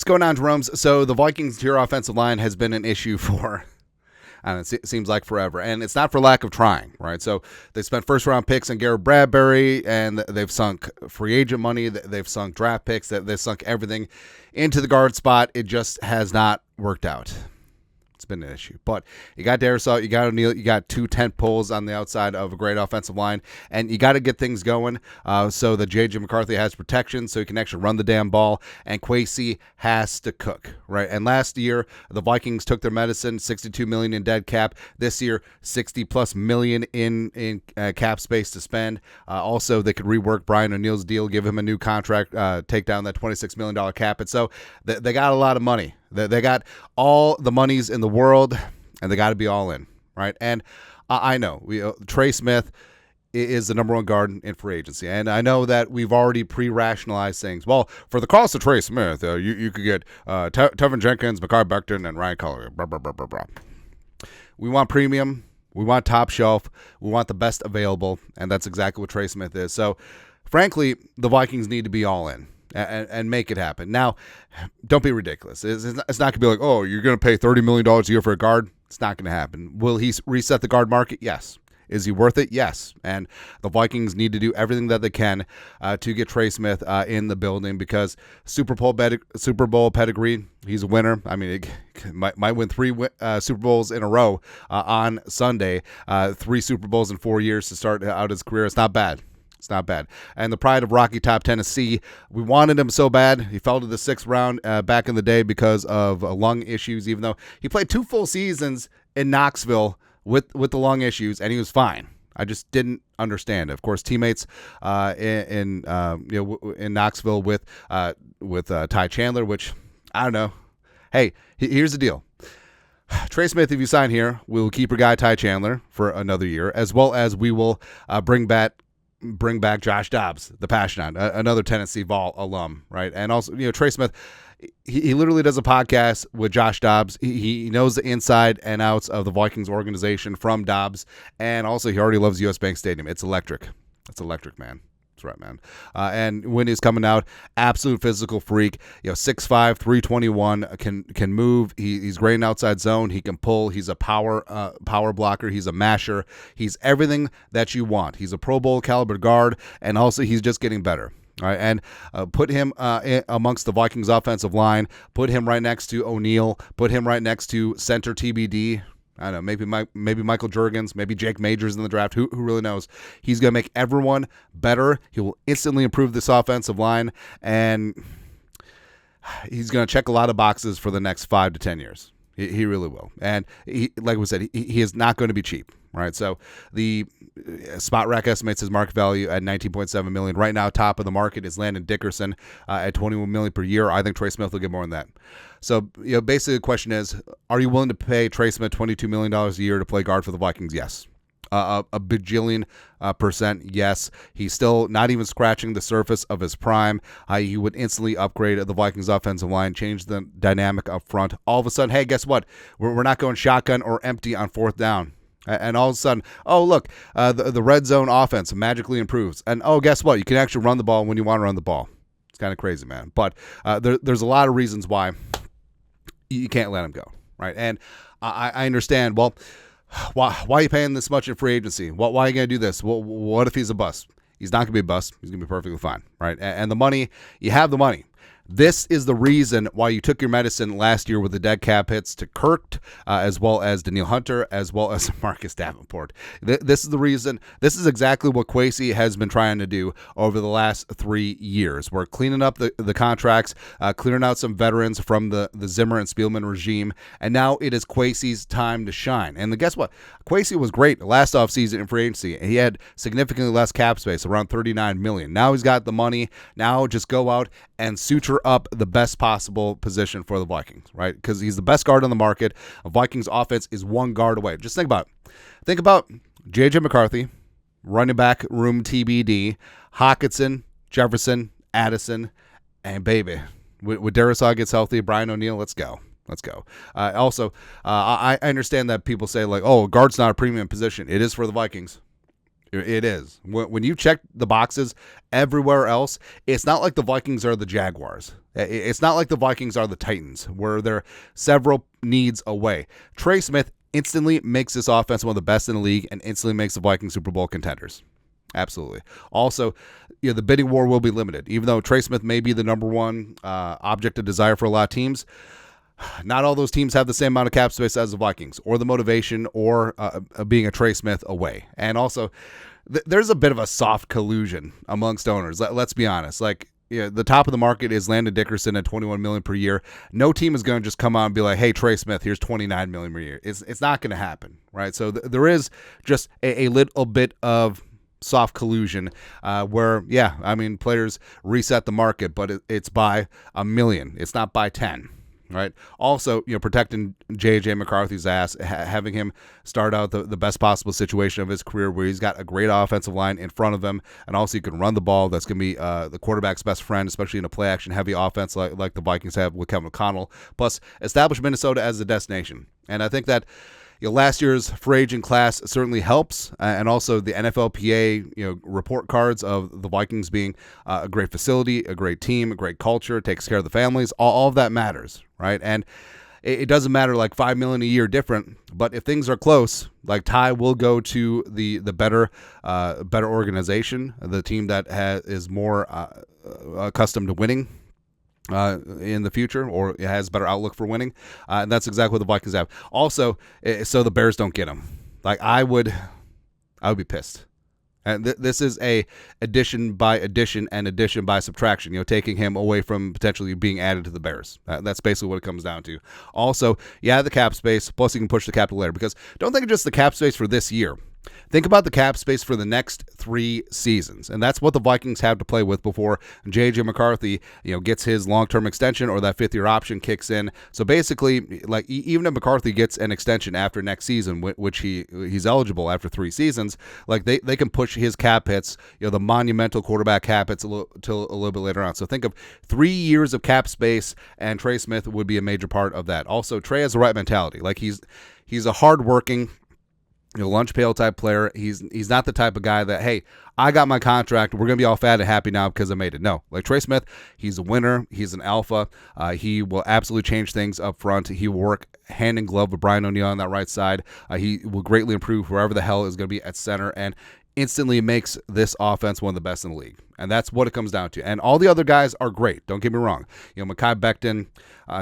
What's going on, Jeromes? So the Vikings' interior offensive line has been an issue for, I don't know, it seems like forever. And it's not for lack of trying, right? So they spent first-round picks on Garrett Bradbury, and they've sunk free agent money. They've sunk draft picks. They've sunk everything into the guard spot. It just has not worked out. It's been an issue. But you got Darrisaw, you got O'Neal, you got two tent poles on the outside of a great offensive line, and you got to get things going so that J.J. McCarthy has protection so he can actually run the damn ball, and Kwesi has to cook, right? And last year, the Vikings took their medicine, $62 million in dead cap. This year, $60+ million in cap space to spend. Also, they could rework Brian O'Neal's deal, give him a new contract, take down that $26 million cap. And so they got a lot of money. They got all the monies in the world, and they got to be all in, right? And I know Trey Smith is the number one guard in free agency, and I know that we've already pre-rationalized things. Well, for the cost of Trey Smith, you could get Tevin Jenkins, Mekhi Becton, and Ryan Collier. Blah, blah, blah, blah, blah. We want premium. We want top shelf. We want the best available, and that's exactly what Trey Smith is. So, frankly, the Vikings need to be all in. And make it happen. Now, don't be ridiculous. It's not going to be like, oh, you're going to pay $30 million a year for a guard. It's not going to happen. Will he reset the guard market? Yes. Is he worth it? Yes. And the Vikings need to do everything that they can to get Trey Smith in the building because Super Bowl pedigree, he's a winner. I mean, he might win three Super Bowls in a row on Sunday. 3 Super Bowls in 4 years to start out his career. It's not bad. It's not bad. And the pride of Rocky Top, Tennessee, we wanted him so bad. He fell to the 6th round back in the day because of lung issues, even though he played 2 full seasons in Knoxville with the lung issues, and he was fine. I just didn't understand. Of course, teammates in Knoxville with Ty Chandler, which I don't know. Hey, here's the deal. Trey Smith, if you sign here, we'll keep your guy Ty Chandler for another year, as well as we will bring back Josh Dobbs, the Passion, another Tennessee Vol alum, right? And also, Trey Smith, he literally does a podcast with Josh Dobbs. He knows the inside and outs of the Vikings organization from Dobbs, and also he already loves US Bank Stadium. It's electric. It's electric, man. That's right, man. And when he's coming out, absolute physical freak. 6'5", 321, can move. He's great in outside zone. He can pull. He's a power blocker. He's a masher. He's everything that you want. He's a Pro Bowl caliber guard, and also he's just getting better. All right, and put him amongst the Vikings offensive line. Put him right next to O'Neal. Put him right next to center TBD. I don't know, maybe Michael Juergens, maybe Jake Majors in the draft. Who really knows? He's going to make everyone better. He will instantly improve this offensive line, and he's going to check a lot of boxes for the next 5 to 10 years. He really will. And like we said, he is not going to be cheap, right? So the Spot Rack estimates his market value at $19.7 million. Right now, top of the market is Landon Dickerson at $21 million per year. I think Trey Smith will get more than that. So, basically the question is, are you willing to pay Trey Smith $22 million a year to play guard for the Vikings? Yes. A bajillion percent, yes. He's still not even scratching the surface of his prime. He would instantly upgrade the Vikings offensive line, change the dynamic up front. All of a sudden, hey, guess what? We're not going shotgun or empty on 4th down. And all of a sudden, oh, look, the red zone offense magically improves. And, oh, guess what? You can actually run the ball when you want to run the ball. It's kind of crazy, man. But there's a lot of reasons why you can't let him go, right? And I understand, well, why are you paying this much in free agency? Why are you going to do this? Well, what if he's a bust? He's not going to be a bust. He's going to be perfectly fine, right? And the money, you have the money. This is the reason why you took your medicine last year with the dead cap hits to Kirk, as well as Danielle Hunter, as well as Marcus Davenport. This is the reason. This is exactly what Kwesi has been trying to do over the last 3 years. We're cleaning up the contracts, clearing out some veterans from the Zimmer and Spielman regime, and now it is Kwesi's time to shine. And guess what? Kwesi was great last offseason in free agency. He had significantly less cap space, around $39 million. Now he's got the money. Now just go out and suture up the best possible position for the Vikings, right? Because he's the best guard on the market. A Vikings offense is 1 guard away. Just think about it. Think about J.J. McCarthy, running back room TBD, Hockenson, Jefferson, Addison, and baby, when Darrisaw gets healthy, Brian O'Neal, let's go. I understand that people say, like, oh, guard's not a premium position. It is for the Vikings. It is. When you check the boxes everywhere else, it's not like the Vikings are the Jaguars. It's not like the Vikings are the Titans, where they're several needs away. Trey Smith instantly makes this offense one of the best in the league and instantly makes the Vikings Super Bowl contenders. Absolutely. Also, the bidding war will be limited. Even though Trey Smith may be the number one object of desire for a lot of teams, not all those teams have the same amount of cap space as the Vikings, or the motivation, or being a Trey Smith away. And also, there's a bit of a soft collusion amongst owners. Let's be honest. Like, the top of the market is Landon Dickerson at $21 million per year. No team is going to just come out and be like, "Hey, Trey Smith, here's $29 million per year." It's not going to happen, right? So there is just a little bit of soft collusion where, players reset the market, but it's by $1 million. It's not by 10. Right. Also, protecting J.J. McCarthy's ass, having him start out the best possible situation of his career, where he's got a great offensive line in front of him, and also he can run the ball. That's going to be the quarterback's best friend, especially in a play action heavy offense like the Vikings have with Kevin O'Connell. Plus, establish Minnesota as the destination. And I think that last year's free agent class certainly helps, and also the NFLPA report cards of the Vikings being a great facility, a great team, a great culture, takes care of the families. All of that matters, right? And it doesn't matter like $5 million a year different, but if things are close, like Ty will go to the better organization, the team that is more accustomed to winning in the future, or has better outlook for winning, and that's exactly what the Vikings have. Also, so the Bears don't get him. Like, I would be pissed. And this is a addition by addition and addition by subtraction. Taking him away from potentially being added to the Bears. That's basically what it comes down to. Also, the cap space. Plus, you can push the cap to later, because don't think of just the cap space for this year. Think about the cap space for the next 3 seasons, and that's what the Vikings have to play with before J.J. McCarthy, gets his long-term extension, or that 5th-year option kicks in. So basically, like, even if McCarthy gets an extension after next season, which he's eligible after 3 seasons, like they can push his cap hits, the monumental quarterback cap hits till a little bit later on. So think of 3 years of cap space, and Trey Smith would be a major part of that. Also, Trey has the right mentality. Like, he's a hardworking, lunch pail type player. He's not the type of guy that, hey, I got my contract, we're going to be all fat and happy now because I made it. No. Like Trey Smith, he's a winner. He's an alpha. He will absolutely change things up front. He will work hand in glove with Brian O'Neill on that right side. He will greatly improve whoever the hell is going to be at center, and instantly makes this offense one of the best in the league. And that's what it comes down to. And all the other guys are great. Don't get me wrong. Mekhi Becton,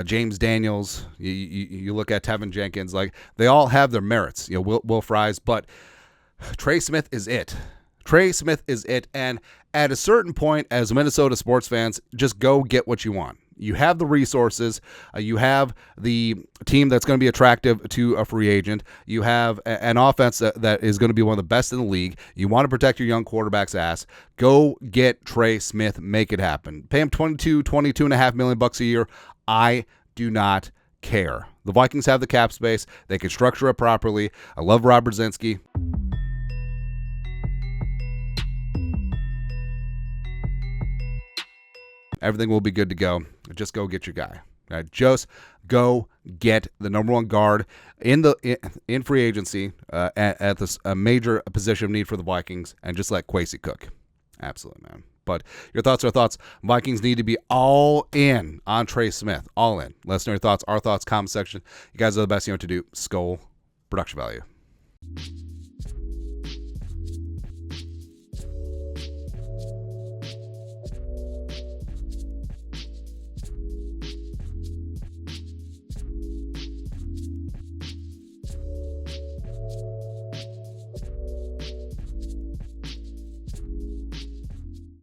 James Daniels, you look at Tevin Jenkins, like, they all have their merits. Will Fries, but Trey Smith is it. Trey Smith is it. And at a certain point, as Minnesota sports fans, just go get what you want. You have the resources. You have the team that's going to be attractive to a free agent. You have an offense that is going to be one of the best in the league. You want to protect your young quarterback's ass. Go get Trey Smith. Make it happen. Pay him $22.5 million a year. I do not care. The Vikings have the cap space. They can structure it properly. I love Rob Brzezinski. Everything will be good to go. Just go get your guy. Right? Just go get the number 1 guard in free agency at this major position of need for the Vikings, and just let Kwesi cook. Absolutely, man. But your thoughts are thoughts. Vikings need to be all in on Trey Smith. All in. Let us know your thoughts. Our thoughts, comment section. You guys are the best. You know what to do. Skull production value.